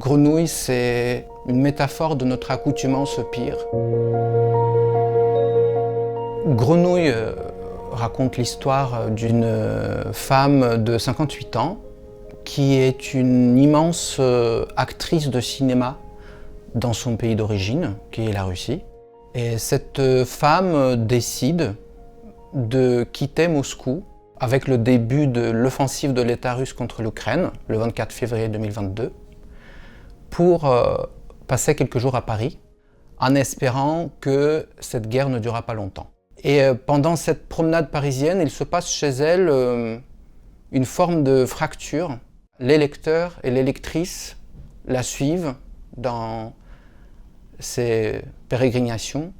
Grenouille, c'est une métaphore de notre accoutumance pire. Grenouille raconte l'histoire d'une femme de 58 ans qui est une immense actrice de cinéma dans son pays d'origine, qui est la Russie. Et cette femme décide de quitter Moscou avec le début de l'offensive de l'État russe contre l'Ukraine, le 24 février 2022, pour passer quelques jours à Paris, en espérant que cette guerre ne durera pas longtemps. Et pendant cette promenade parisienne, il se passe chez elle une forme de fracture. Les lecteurs et les lectrices la suivent dans ses pérégrinations.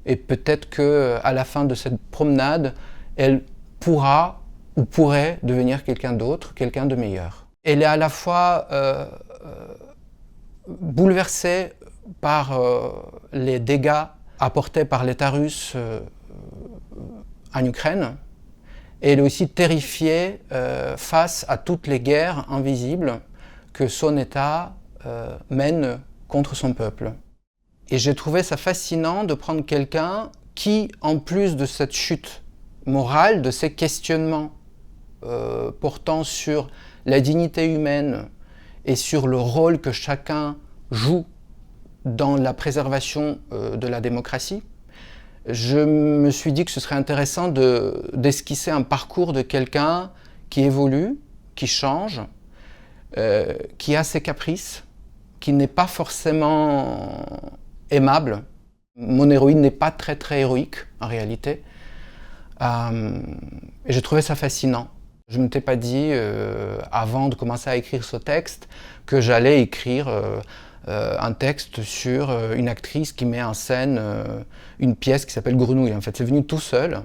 Et peut-être qu'à la fin de cette promenade, elle pourra ou pourrait devenir quelqu'un d'autre, quelqu'un de meilleur. Elle est à la fois bouleversée par les dégâts apportés par l'État russe en Ukraine, et elle est aussi terrifiée face à toutes les guerres invisibles que son État mène contre son peuple. Et j'ai trouvé ça fascinant de prendre quelqu'un qui, en plus de cette chute morale, de ces questionnements portant sur la dignité humaine et sur le rôle que chacun joue dans la préservation de la démocratie, je me suis dit que ce serait intéressant d'esquisser un parcours de quelqu'un qui évolue, qui change, qui a ses caprices, qui n'est pas forcément aimable. Mon héroïne n'est pas très héroïque en réalité. Et j'ai trouvé ça fascinant. Je ne m'étais pas dit, avant de commencer à écrire ce texte, que j'allais écrire un texte sur une actrice qui met en scène une pièce qui s'appelle Grenouille. En fait, c'est venu tout seul.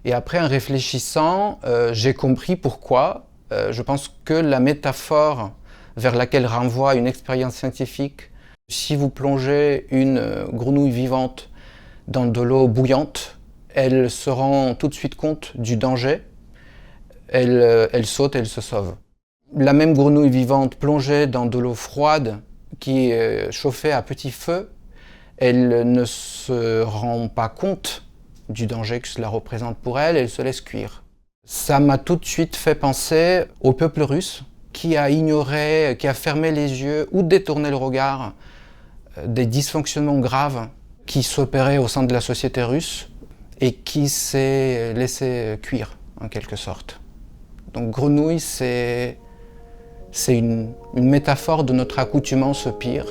Et après, en réfléchissant, j'ai compris pourquoi. Je pense que la métaphore vers laquelle renvoie une expérience scientifique, si vous plongez une grenouille vivante dans de l'eau bouillante, elle se rend tout de suite compte du danger. Elle saute, elle se sauve. La même grenouille vivante plongée dans de l'eau froide qui est chauffée à petit feu, elle ne se rend pas compte du danger que cela représente pour elle, elle se laisse cuire. Ça m'a tout de suite fait penser au peuple russe qui a ignoré, qui a fermé les yeux ou détourné le regard des dysfonctionnements graves qui s'opéraient au sein de la société russe et qui s'est laissé cuire en quelque sorte. Donc Grenouille, c'est une métaphore de notre accoutumance pire.